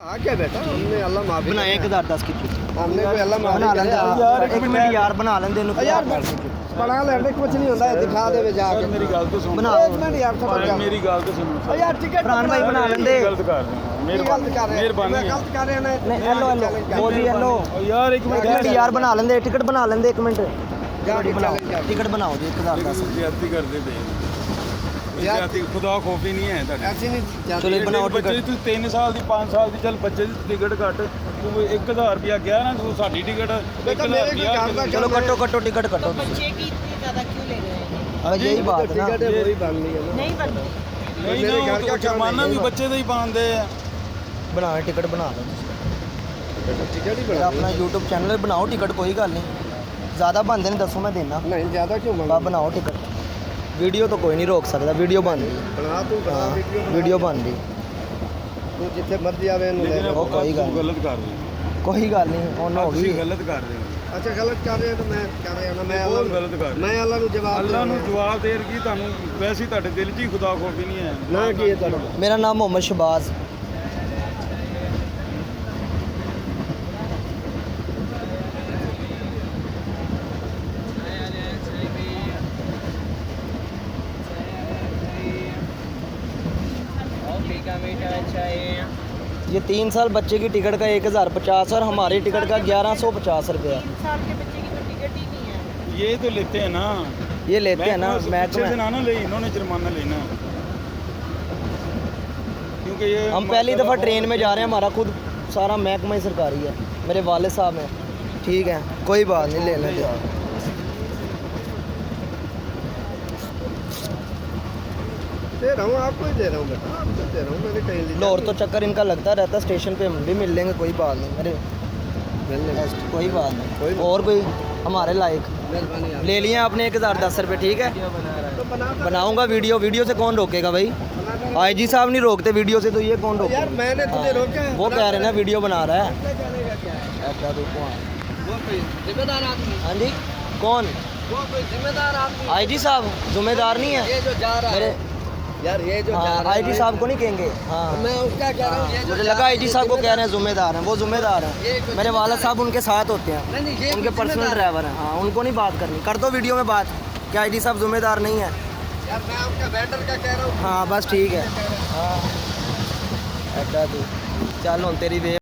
आ क्या बेटा हमने अल्लाह माफी बनाए 1010 की हमने कोई अल्लाह माफी बना लेंगे यार एक मिनट यार बना लेंगे इन्हों यार बना लेने कुछ नहीं होता है दिखा दे जाके मेरी गल तो सुन बना एक मिनट यार खबर कर मेरी गल तो सुनो यार टिकट प्राण भाई बना लेंगे गलत कर रहे हो गलत कर रहे हैं मेहरबानी मैं गलत कर रहे हैं ना नहीं हेलो हेलो मोदी हेलो यार एक एक मिनट यार बना लेंगे टिकट बना लेंगे एक मिनट जाके बनाओ चले जाओ। टिकट बनाओ जी 1010 ज्यादती करते थे ज्यादती खुदा खौਫੀ नहीं है ਤੁਹਾਡੇ ऐसी नहीं चलो बनाओ ਬੱਚੇ टिकट ਤੂੰ 3 ਸਾਲ ਦੀ 5 ਸਾਲ ਦੀ ਚੱਲ ਬੱਚੇ ਦੀ ਟਿਕਟ ਕੱਟ ਤੂੰ 1000 ਰੁਪਿਆ ਗਿਆ ਨਾ ਤੂੰ ਸਾਡੀ ਟਿਕਟ 1000 ਰੁਪਿਆ चलो कटो कटो टिकट कटो बच्चे की इतनी ज्यादा क्यों ले रहे हैं? अब यही बात है ना टिकट है वही बननी है ना नहीं बनती। ਨਹੀਂ ਮੇਰੇ ਨਾ ਘਰ ਉਹ का ਜੁਰਮਾਨਾ ਵੀ ਬੱਚੇ ਦਾ ਹੀ ਪਾਉਂਦੇ ਆ बना टिकट बना लो टिकट ही मेरा बना अपना यूट्यूब चैनल बनाओ टिकट कोई गल नहीं ज़्यादा बनते नहीं दसो मैं देना नहीं ज्यादा क्यों बा मांगा बनाओ टिकट वीडियो तो कोई नहीं रोक सकता वीडियो बन रही बना तू बना हाँ वीडियो वीडियो बन रही तू जिथे मर्जी आवे इन्हू ले ਲੇਕਿਨ जा। ਉਹ ਕੋਈ ਗੱਲ ਤੂੰ ਗਲਤ ਕਰ ਰਹੇ कोई गल नहीं उन्होंने ਹੋ हो ਤੁਸੀਂ गई ਗਲਤ ਕਰ ਰਹੇ ਹੋ अच्छा गलत कर रहे हैं तो मैं कर रहा ना मैं ਬਹੁਤ अल्लाह ਗਲਤ ਕਰ ਰਹੇ मैं अल्लाह ਨੂੰ जवाब ਅੱਲਾ ਨੂੰ ਜਵਾਬ ਦੇਣ ਕੀ ਤੁਹਾਨੂੰ ਵੈਸੇ ਹੀ ਤੁਹਾਡੇ ਦਿਲ 'ਚ ਹੀ ਖੁਦਾ ਖੌਫੀ ਨਹੀਂ ਹੈ ना की है तेरा मेरा नाम मोहम्मद शहबाज ये 3 साल बच्चे की टिकट का 1050 और हमारी टिकट का 1150 रुपया 3 साल के बच्चे की तो टिकट ही नहीं है। ये तो लेते हैं ना ये लेते हैं ना मैं अच्छे से महकमा ना ले इन्होंने जुर्माना लेना है। क्योंकि ये हम पहली दफ़ा ट्रेन में जा रहे हैं हमारा खुद सारा महकमा ही सरकारी है मेरे वाले साहब हैं ठीक है कोई बात नहीं ले लेंगे दे रहा हूँ आपको ही दे रहा हूँ बेटा आपको दे रहा हूँ मैंने कहीं लिखा लाहौर तो चक्कर इनका लगता रहता स्टेशन पे हम भी मिल लेंगे कोई बात नहीं मेरे कोई बात नहीं और कोई हमारे लायक मेहरबानी आप ले लिए आपने 1010 रुपये ठीक है तो बना बनाऊंगा वीडियो से कौन रोकेगा भाई आईजी साहब नहीं रोकते वीडियो से तो ये कौन रोकेगा यार मैंने तुझे रोका है वो कह रहे हैं ना वीडियो बना रहा है चलेगा क्या ऐसा देखो हाँ। वो कोई जिम्मेदार आदमी हाँ जी कौन वो कोई जिम्मेदार आदमी आईजी साहब जिम्मेदार नहीं है ये जो जा रहा मेरे है यार ये जो जा हाँ रहा है आईजी साहब को नहीं कहेंगे हाँ मैं उसका कह रहा हूँ ये जो मुझे जा लगा रहा है, आईजी ये साहब को कह रहे हैं जिम्मेदार जिम्मेदार हैं वो जिम्मेदार ये हैं कुछ मेरे वाला साहब उनके साथ होते हैं नहीं नहीं ये उनके कुछ पर्सनल जिम्मेदार ड्राइवर हैं हाँ उनको नहीं बात करनी कर दो वीडियो में बात क्या आईजी साहब जिम्मेदार नहीं है है। यार मैं आपका वेंडर का कह रहा हूँ हाँ बस ठीक है हाँ ऐसा तू चल हूँ तेरी वे